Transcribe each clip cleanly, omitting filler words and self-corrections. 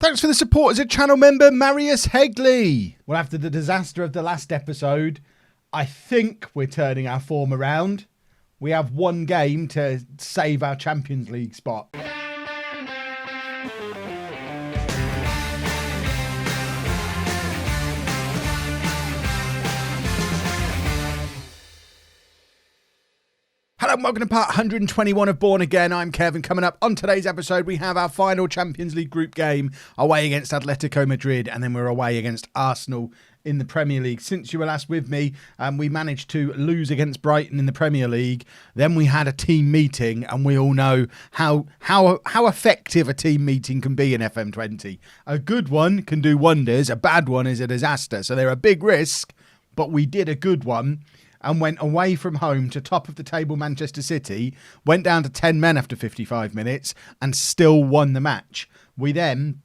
Thanks for the support as a channel member, Marius Hegley. Well, after the disaster of the last episode, I think we're turning our form around. We have one game to save our Champions League spot. Hello and welcome to part 121 of Bourne Again. I'm Kevin. Coming up on today's episode, we have our final Champions League group game away against Atletico Madrid, and then we're away against Arsenal in the Premier League. Since you were last with me, we managed to lose against Brighton in the Premier League. Then we had a team meeting, and we all know how effective a team meeting can be in FM20. A good one can do wonders. A bad one is a disaster. So they're a big risk, but we did a good one and went away from home to top of the table Manchester City, went down to 10 men after 55 minutes and still won the match. We then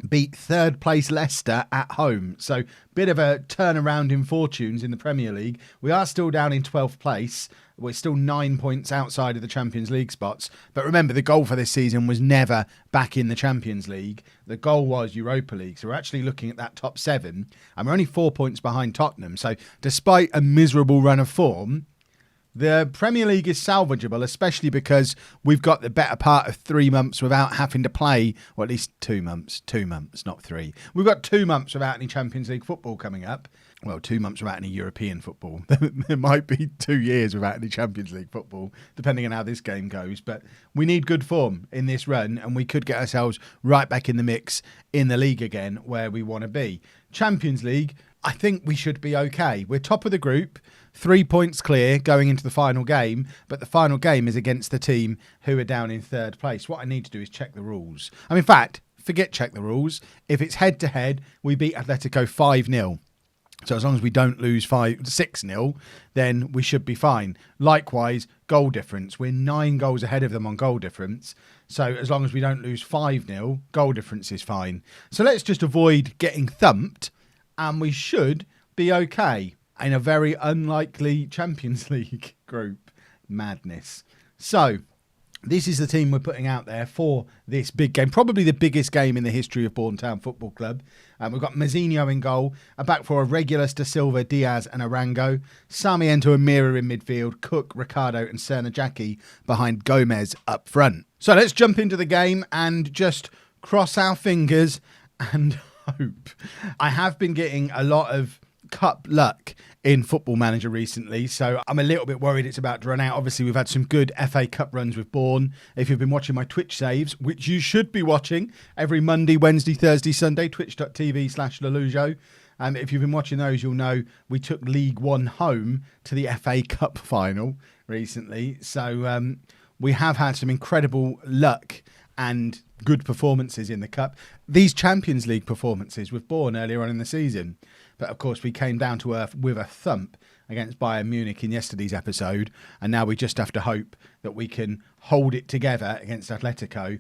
beat third place Leicester at home. So bit of a turnaround in fortunes in the Premier League. We are still down in 12th place. We're still 9 points outside of the Champions League spots. But remember, the goal for this season was never back in the Champions League. The goal was Europa League. So we're actually looking at that top 7. And we're only 4 points behind Tottenham. So despite a miserable run of form, the Premier League is salvageable, especially because we've got the better part of 3 months without having to play, or at least 2 months. 2 months, not 3. We've got 2 months without any Champions League football coming up. Well, 2 months without any European football. There might be 2 years without any Champions League football, depending on how this game goes. But we need good form in this run, and we could get ourselves right back in the mix in the league again, where we want to be. Champions League, I think we should be okay. We're top of the group, 3 points clear going into the final game, but the final game is against the team who are down in third place. What I need to do is check the rules. I mean, in fact, forget check the rules. If it's head-to-head, we beat Atletico 5-0. So as long as we don't lose 6-0, then we should be fine. Likewise, goal difference. We're 9 goals ahead of them on goal difference. So as long as we don't lose 5-0, goal difference is fine. So let's just avoid getting thumped, and we should be okay in a very unlikely Champions League group. Madness. So this is the team we're putting out there for this big game. Probably the biggest game in the history of Bourne Town Football Club. We've got Mazzinho in goal, a back four of Regulus, Da Silva, Diaz and Arango. Sarmiento and Mira in midfield, Cook, Ricardo and Cernajacki behind Gomez up front. So let's jump into the game and just cross our fingers and hope. I have been getting a lot of cup luck in Football Manager recently, so I'm a little bit worried it's about to run out. Obviously, we've had some good FA Cup runs with Bourne. If you've been watching my Twitch saves, which you should be watching every Monday, Wednesday, Thursday, Sunday, twitch.tv/LOLLUJO. If you've been watching those, you'll know we took League One home to the FA Cup final recently. So we have had some incredible luck and good performances in the Cup. These Champions League performances with Bourne earlier on in the season. But of course, we came down to earth with a thump against Bayern Munich in yesterday's episode. And now we just have to hope that we can hold it together against Atletico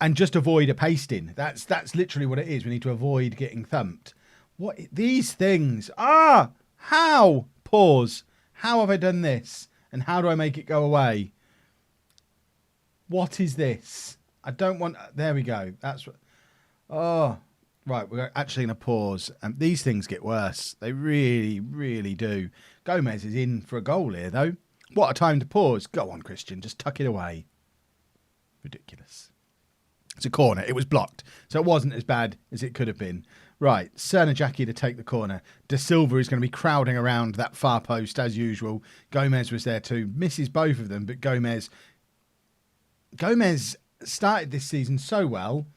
and just avoid a pasting. That's literally what it is. We need to avoid getting thumped. What these things? How? Pause. How have I done this? And how do I make it go away? What is this? I don't want... There we go. That's what... Oh... Right, we're actually going to pause. These things get worse. They really, really do. Gomez is in for a goal here, though. What a time to pause. Go on, Christian. Just tuck it away. Ridiculous. It's a corner. It was blocked. So it wasn't as bad as it could have been. Right, Cernajacki to take the corner. Da Silva is going to be crowding around that far post as usual. Gomez was there too. Misses both of them, but Gomez started this season so well,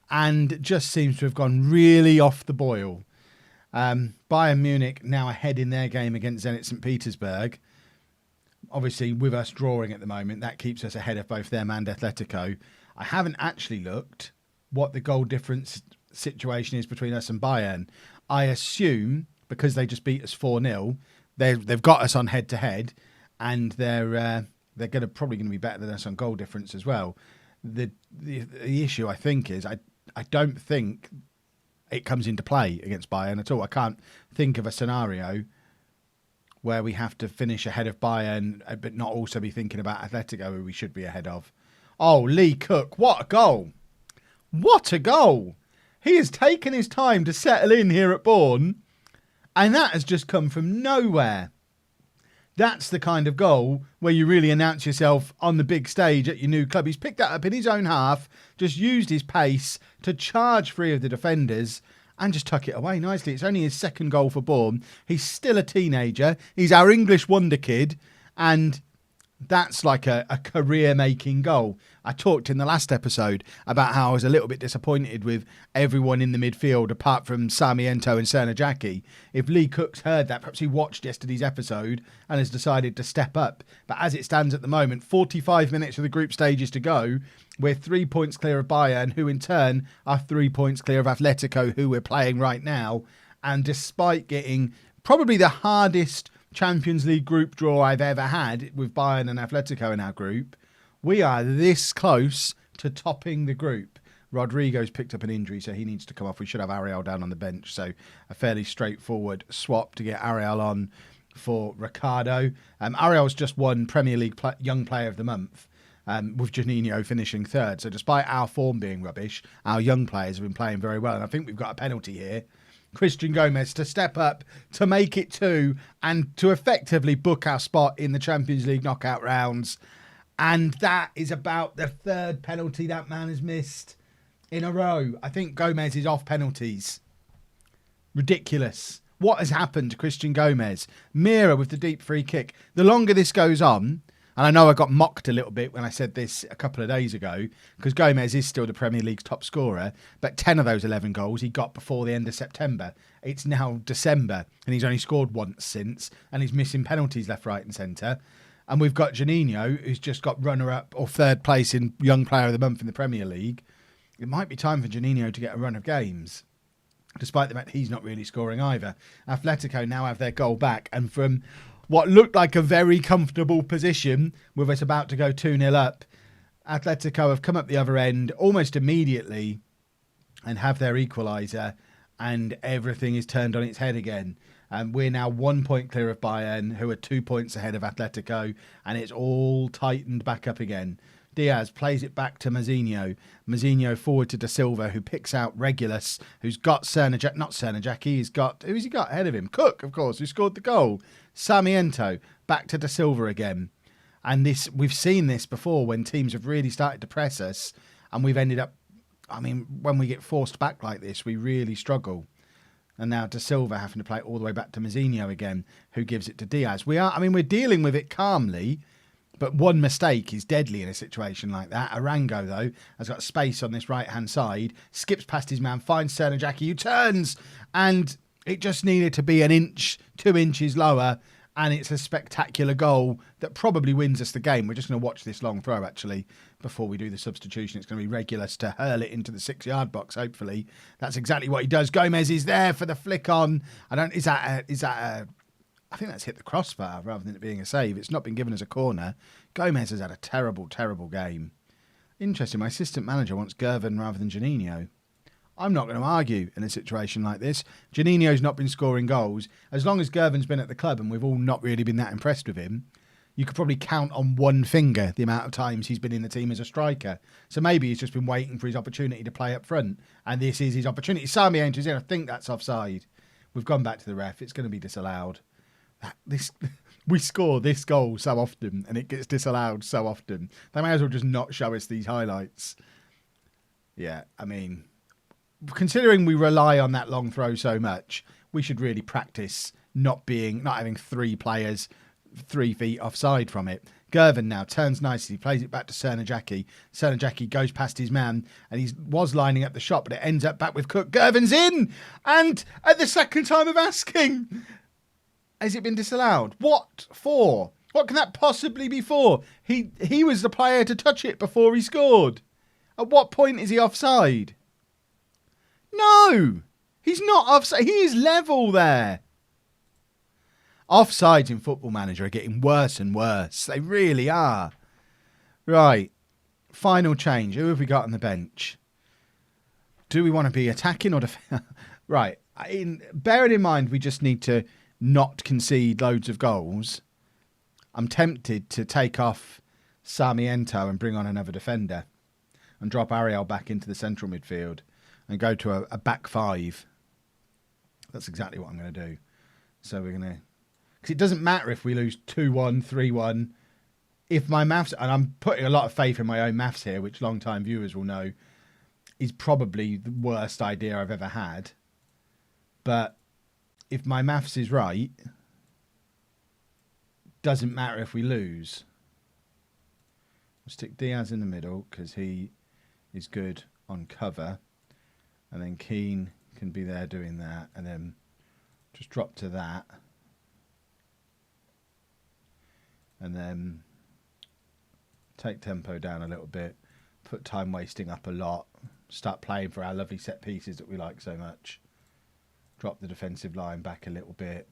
and just seems to have gone really off the boil. Bayern Munich now ahead in their game against Zenit St. Petersburg. Obviously, with us drawing at the moment, that keeps us ahead of both them and Atletico. I haven't actually looked what the goal difference situation is between us and Bayern. I assume, because they just beat us 4-0, they've got us on head-to-head, and they're probably going to be better than us on goal difference as well. The issue, I think, is I don't think it comes into play against Bayern at all. I can't think of a scenario where we have to finish ahead of Bayern but not also be thinking about Atletico, who we should be ahead of. Oh, Lee Cook, what a goal. What a goal. He has taken his time to settle in here at Bourne, and that has just come from nowhere. That's the kind of goal where you really announce yourself on the big stage at your new club. He's picked that up in his own half, just used his pace to charge free of the defenders and just tuck it away nicely. It's only his second goal for Bourne. He's still a teenager. He's our English wonder kid, and that's like a career-making goal. I talked in the last episode about how I was a little bit disappointed with everyone in the midfield apart from Sarmiento and Cernajacki. If Lee Cook's heard that, perhaps he watched yesterday's episode and has decided to step up. But as it stands at the moment, 45 minutes of the group stages to go. We're 3 points clear of Bayern, who in turn are 3 points clear of Atletico, who we're playing right now. And despite getting probably the hardest Champions League group draw I've ever had with Bayern and Atletico in our group, we are this close to topping the group. Rodrigo's picked up an injury, so he needs to come off. We should have Ariel down on the bench, so a fairly straightforward swap to get Ariel on for Ricardo. Ariel's just won Premier League Young Player of the Month, with Juninho finishing third. So despite our form being rubbish, our young players have been playing very well, and I think we've got a penalty here. Christian Gomez to step up, to make it 2, and to effectively book our spot in the Champions League knockout rounds. And that is about the third penalty that man has missed in a row. I think Gomez is off penalties. Ridiculous. What has happened to Christian Gomez? Mira with the deep free kick. The longer this goes on, and I know I got mocked a little bit when I said this a couple of days ago, because Gomez is still the Premier League's top scorer, but 10 of those 11 goals he got before the end of September. It's now December, and he's only scored once since, and he's missing penalties left, right and centre. And we've got Juninho, who's just got runner-up or third place in Young Player of the Month in the Premier League. It might be time for Juninho to get a run of games, despite the fact he's not really scoring either. Atletico now have their goal back, and from what looked like a very comfortable position, with us about to go 2-0 up, Atletico have come up the other end almost immediately and have their equaliser, and everything is turned on its head again. We're now 1 point clear of Bayern, who are 2 points ahead of Atletico, and it's all tightened back up again. Diaz plays it back to Mazinho. Mazinho forward to Da Silva, who picks out Regulus, who's got Cernajacki, he's got, who's he got ahead of him? Cook, of course, who scored the goal. Sarmiento, back to Da Silva again. And this, we've seen this before when teams have really started to press us, and we've ended up, I mean, when we get forced back like this, we really struggle. And now Da Silva having to play it all the way back to Mazinho again, who gives it to Diaz. We're dealing with it calmly, but one mistake is deadly in a situation like that. Arango, though, has got space on this right-hand side, skips past his man, finds Cernajacki, who turns, and it just needed to be an inch, 2 inches lower, and it's a spectacular goal that probably wins us the game. We're just going to watch this long throw, actually, before we do the substitution. It's going to be Regulus to hurl it into the 6-yard box, hopefully. That's exactly what he does. Gomez is there for the flick on. I think that's hit the crossbar rather than it being a save. It's not been given as a corner. Gomez has had a terrible, terrible game. Interesting. My assistant manager wants Gervin rather than Juninho. I'm not going to argue in a situation like this. Juninho's not been scoring goals. As long as Gervin's been at the club and we've all not really been that impressed with him, you could probably count on one finger the amount of times he's been in the team as a striker. So maybe he's just been waiting for his opportunity to play up front. And this is his opportunity. Sarmiento's in. I think that's offside. We've gone back to the ref. It's going to be disallowed. We score this goal so often and it gets disallowed so often. They may as well just not show us these highlights. Yeah, I mean, considering we rely on that long throw so much, we should really practice not having 3 players 3 feet offside from it. Gervin now turns nicely, plays it back to Cernajacki. Cernajacki goes past his man, and he was lining up the shot, but it ends up back with Cook. Gervin's in, and at the second time of asking, has it been disallowed? What for? What can that possibly be for? He was the player to touch it before he scored. At what point is he offside? No, he's not offside. He is level there. Offsides in Football Manager are getting worse and worse. They really are. Right. Final change. Who have we got on the bench? Do we want to be attacking or defending? Right. Bearing in mind we just need to not concede loads of goals, I'm tempted to take off Sarmiento and bring on another defender and drop Ariel back into the central midfield. and go to a back five. That's exactly what I'm going to do. So we're going to... Because it doesn't matter if we lose 2-1, 3-1. If my maths... And I'm putting a lot of faith in my own maths here, which long-time viewers will know is probably the worst idea I've ever had. But if my maths is right, doesn't matter if we lose. We'll stick Diaz in the middle because he is good on cover. And then Keane can be there doing that. And then just drop to that. And then take tempo down a little bit. Put time wasting up a lot. Start playing for our lovely set pieces that we like so much. Drop the defensive line back a little bit.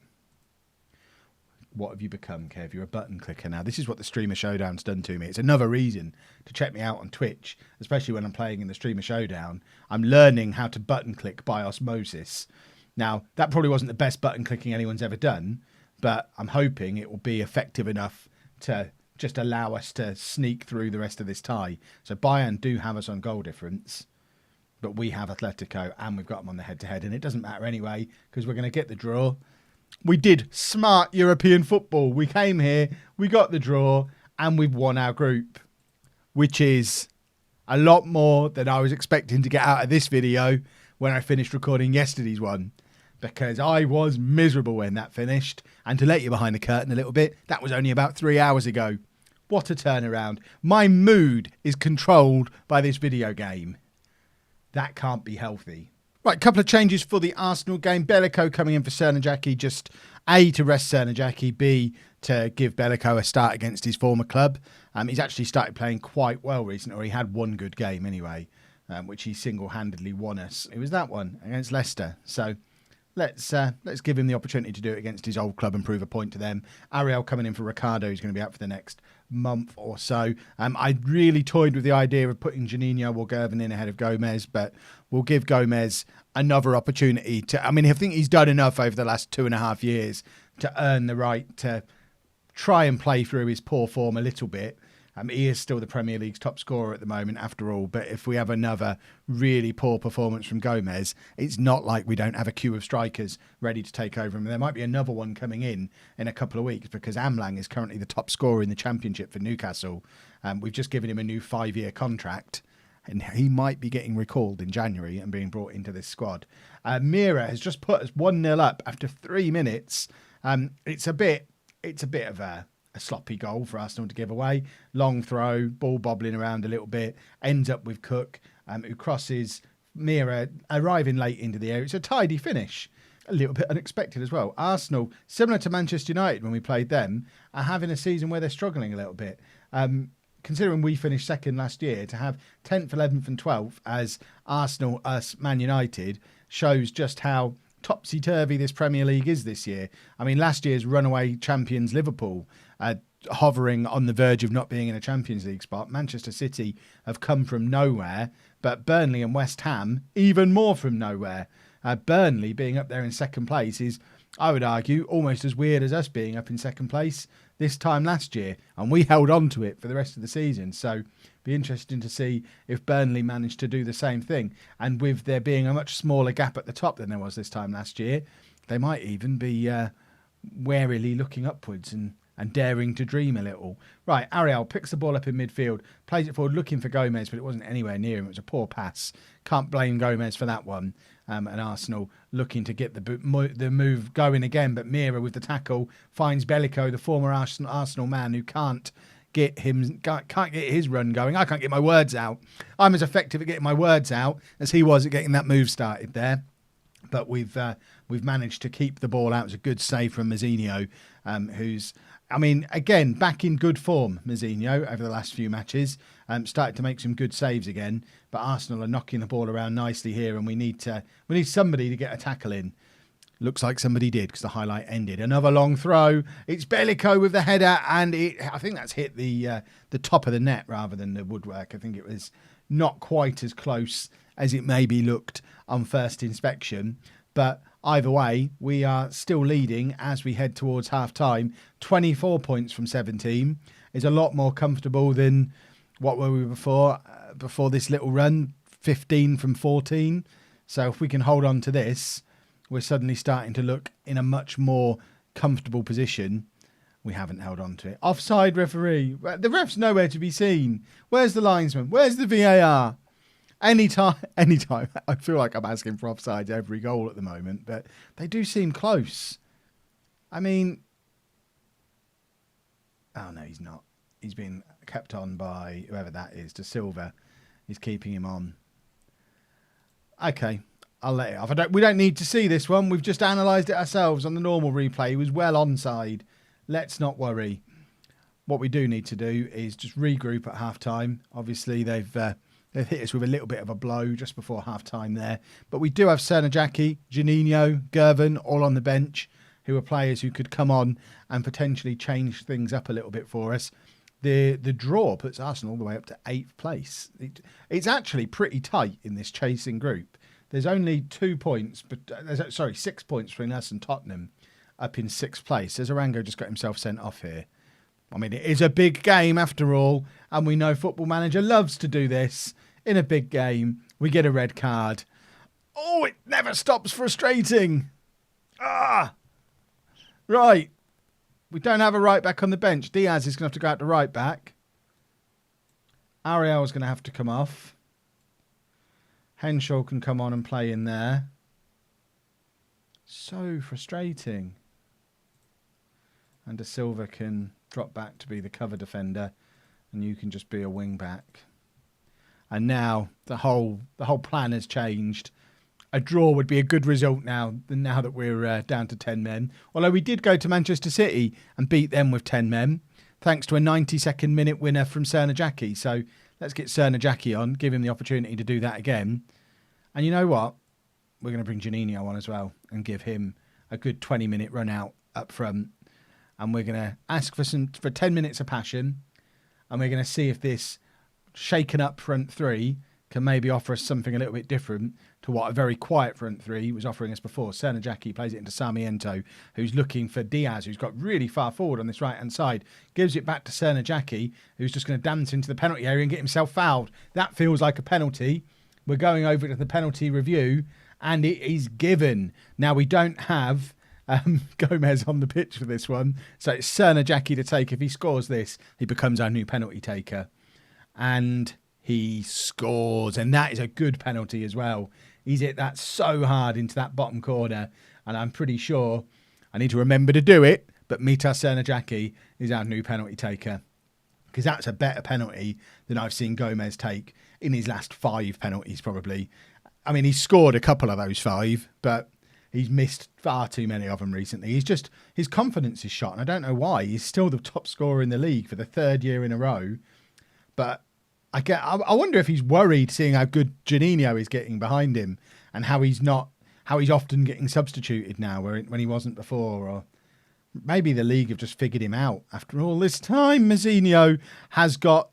What have you become, Kev? You're a button clicker now. This is what the Streamer Showdown's done to me. It's another reason to check me out on Twitch, especially when I'm playing in the Streamer Showdown. I'm learning how to button click by osmosis. Now, that probably wasn't the best button clicking anyone's ever done, but I'm hoping it will be effective enough to just allow us to sneak through the rest of this tie. So Bayern do have us on goal difference, but we have Atletico and we've got them on the head-to-head, and it doesn't matter anyway because we're going to get the draw. We did smart European football. We came here, we got the draw, and we've won our group, which is a lot more than I was expecting to get out of this video when I finished recording yesterday's one, because I was miserable when that finished. And to let you behind the curtain a little bit, that was only about 3 hours ago. What a turnaround. My mood is controlled by this video game. That can't be healthy. Right, a couple of changes for the Arsenal game. Bellico coming in for Cernajacki, just A, to rest Cernajacki, B, to give Bellico a start against his former club. He's actually started playing quite well recently, or he had one good game anyway, which he single-handedly won us. It was that one against Leicester. So let's give him the opportunity to do it against his old club and prove a point to them. Ariel coming in for Ricardo, who's going to be out for the next month or so. I really toyed with the idea of putting Juninho or Gervin in ahead of Gomez, but we'll give Gomez another opportunity to... I mean, I think he's done enough over the last 2.5 years to earn the right to try and play through his poor form a little bit. He is still the Premier League's top scorer at the moment, after all. But if we have another really poor performance from Gomez, it's not like we don't have a queue of strikers ready to take over him. There might be another one coming in a couple of weeks, because Amlang is currently the top scorer in the Championship for Newcastle. We've just given him a new 5-year contract, and he might be getting recalled in January and being brought into this squad. Mira has just put us 1-0 up after 3 minutes. It's a bit of a sloppy goal for Arsenal to give away. Long throw, ball bobbling around a little bit, ends up with Cook, who crosses Mira, arriving late into the area. It's a tidy finish. A little bit unexpected as well. Arsenal, similar to Manchester United when we played them, are having a season where they're struggling a little bit. Considering we finished second last year, to have 10th, 11th and 12th as Arsenal, us, Man United, shows just how topsy-turvy this Premier League is this year. I mean, last year's runaway champions Liverpool, hovering on the verge of not being in a Champions League spot. Manchester City have come from nowhere, but Burnley and West Ham even more from nowhere. Burnley being up there in second place is, I would argue, almost as weird as us being up in second place this time last year, and we held on to it for the rest of the season. So be interesting to see if Burnley managed to do the same thing. And with there being a much smaller gap at the top than there was this time last year, they might even be warily looking upwards and daring to dream a little. Right, Ariel picks the ball up in midfield, plays it forward looking for Gomez, but it wasn't anywhere near him. It was a poor pass. Can't blame Gomez for that one. And Arsenal looking to get the move going again, but Mira with the tackle finds Bellico, the former Arsenal man, who can't get his run going. I can't get my words out. I'm as effective at getting my words out as he was at getting that move started there. But we've managed to keep the ball out. It was a good save from Mazzinho, who's, I mean, again, back in good form, Mazzinho, over the last few matches. Started to make some good saves again. But Arsenal are knocking the ball around nicely here, and we need somebody to get a tackle in. Looks like somebody did, because the highlight ended. Another long throw. It's Bellico with the header, and I think that's hit the top of the net rather than the woodwork. I think it was not quite as close as it maybe looked on first inspection. But either way, we are still leading as we head towards half-time. 24 points from 17 is a lot more comfortable than what were we before this little run. 15 from 14. So if we can hold on to this, we're suddenly starting to look in a much more comfortable position. We haven't held on to it. Offside referee. The ref's nowhere to be seen. Where's the linesman? Where's the VAR? Anytime. I feel like I'm asking for offsides every goal at the moment, but they do seem close. I mean, oh no, he's not. He's been kept on by whoever that is. De Silva. He's keeping him on. Okay, I'll let it off. We don't need to see this one. We've just analysed it ourselves on the normal replay. He was well onside. Let's not worry. What we do need to do is just regroup at half-time. Obviously, they've hit us with a little bit of a blow just before half-time there. But we do have Cernajacki, Juninho, Gervin all on the bench, who are players who could come on and potentially change things up a little bit for us. The draw puts Arsenal all the way up to 8th place. It's actually pretty tight in this chasing group. There's only 6 points between us and Tottenham up in 6th place. Arango just got himself sent off here. I mean, it is a big game after all, and we know Football Manager loves to do this. In a big game, we get a red card. Oh, it never stops frustrating. Right. We don't have a right back on the bench. Diaz is going to have to go out to right back. Ariel's going to have to come off. Henshaw can come on and play in there. So frustrating. And De Silva can drop back to be the cover defender, and you can just be a wing back. And now the whole plan has changed. A draw would be a good result now that we're down to 10 men. Although we did go to Manchester City and beat them with 10 men, thanks to a 92nd minute winner from Cernajacki. So let's get Cernajacki on, give him the opportunity to do that again. And you know what? We're going to bring Juninho on as well and give him a good 20-minute run out up front. And we're going to ask for 10 minutes of passion. And we're going to see if this shaken up front three can maybe offer us something a little bit different to what a very quiet front three was offering us before. Cernajacki plays it into Sarmiento, who's looking for Diaz, who's got really far forward on this right-hand side. Gives it back to Cernajacki, who's just going to dance into the penalty area and get himself fouled. That feels like a penalty. We're going over to the penalty review, and it is given. Now, we don't have Gomez on the pitch for this one, so it's Cernajacki to take. If he scores this, he becomes our new penalty taker. And he scores, and that is a good penalty as well. He's hit that so hard into that bottom corner, and I'm pretty sure I need to remember to do it, but Mita Cernajacki is our new penalty taker, because that's a better penalty than I've seen Gomez take in his last 5 penalties probably. I mean, he's scored a couple of those 5, but he's missed far too many of them recently. His confidence is shot, and I don't know why. He's still the top scorer in the league for the 3rd year in a row, but I wonder if he's worried seeing how good Juninho is getting behind him and how he's often getting substituted now when he wasn't before, or maybe the league have just figured him out after all this time. Mazinho has got,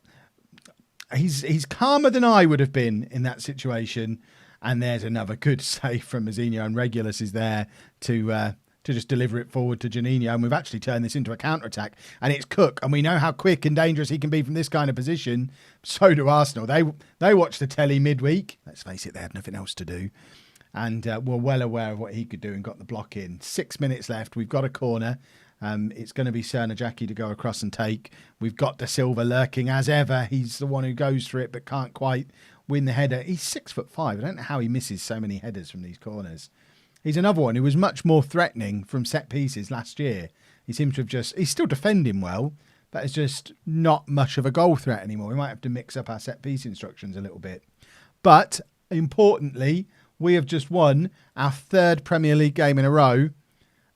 he's calmer than I would have been in that situation. And there's another good save from Mazinho, and Regulus is there to just deliver it forward to Juninho. And we've actually turned this into a counter-attack. And it's Cook. And we know how quick and dangerous he can be from this kind of position. So do Arsenal. They watched the telly midweek. Let's face it, they had nothing else to do. And were well aware of what he could do and got the block in. 6 minutes left. We've got a corner. It's going to be Cernajacki to go across and take. We've got De Silva lurking as ever. He's the one who goes for it but can't quite win the header. He's 6'5". I don't know how he misses so many headers from these corners. He's another one who was much more threatening from set pieces last year. He seems to have he's still defending well, but it's just not much of a goal threat anymore. We might have to mix up our set piece instructions a little bit. But importantly, we have just won our 3rd Premier League game in a row,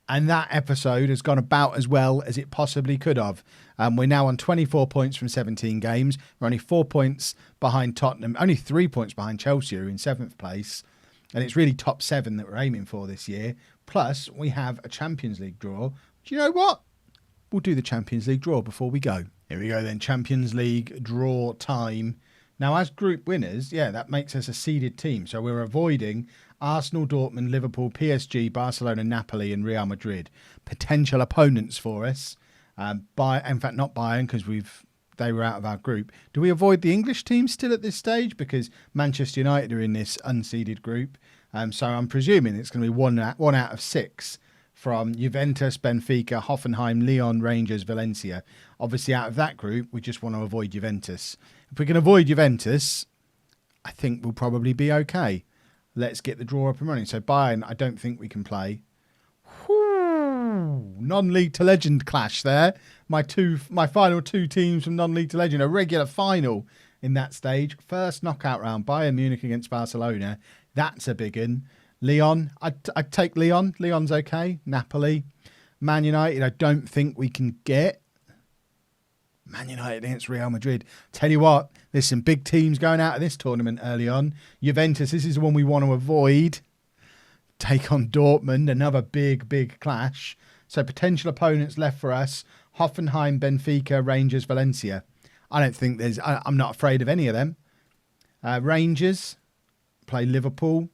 and that episode has gone about as well as it possibly could have. We're now on 24 points from 17 games. We're only 4 points behind Tottenham, only 3 points behind Chelsea, who are in 7th place. And it's really top 7 that we're aiming for this year. Plus, we have a Champions League draw. Do you know what? We'll do the Champions League draw before we go. Here we go then, Champions League draw time. Now, as group winners, that makes us a seeded team. So we're avoiding Arsenal, Dortmund, Liverpool, PSG, Barcelona, Napoli and Real Madrid. Potential opponents for us. In fact, not Bayern, because they were out of our group. Do we avoid the English teams still at this stage? Because Manchester United are in this unseeded group. So I'm presuming it's going to be one out of 6 from Juventus, Benfica, Hoffenheim, Lyon, Rangers, Valencia. Obviously, out of that group, we just want to avoid Juventus. If we can avoid Juventus, I think we'll probably be okay. Let's get the draw up and running. So Bayern, I don't think we can play. Non-league to legend clash there. My final 2 teams from non-league to legend. A regular final in that stage. First knockout round, Bayern Munich against Barcelona. That's a big one. Lyon, I'd take Lyon. Lyon's okay. Napoli. Man United, I don't think we can get. Man United against Real Madrid. Tell you what, there's some big teams going out of this tournament early on. Juventus, this is the one we want to avoid. Take on Dortmund, another big clash. So potential opponents left for us. Hoffenheim, Benfica, Rangers, Valencia. I don't think I'm not afraid of any of them. Rangers play Liverpool.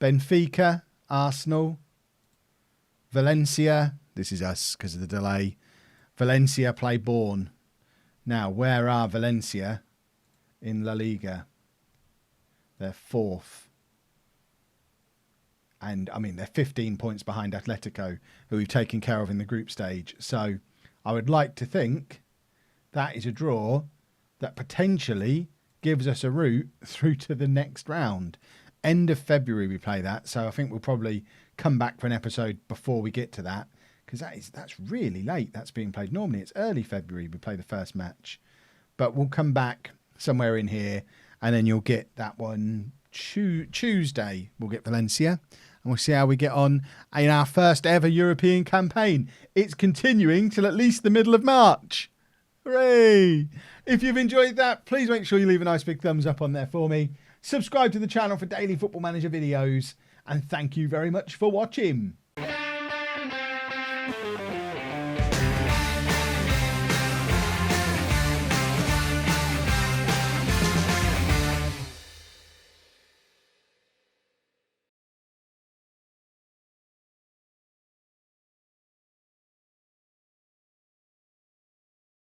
Benfica, Arsenal. Valencia, this is us because of the delay. Valencia play Bourne. Now, where are Valencia in La Liga? They're 4th. And, I mean, they're 15 points behind Atletico, who we've taken care of in the group stage. So I would like to think that is a draw that potentially gives us a route through to the next round. End of February we play that. So I think we'll probably come back for an episode before we get to that. Because that's really late. That's being played. Normally it's early February we play the first match. But we'll come back somewhere in here. And then you'll get that one Tuesday. We'll get Valencia. And we'll see how we get on in our first ever European campaign. It's continuing till at least the middle of March. Hooray! If you've enjoyed that, please make sure you leave a nice big thumbs up on there for me. Subscribe to the channel for daily Football Manager videos. And thank you very much for watching.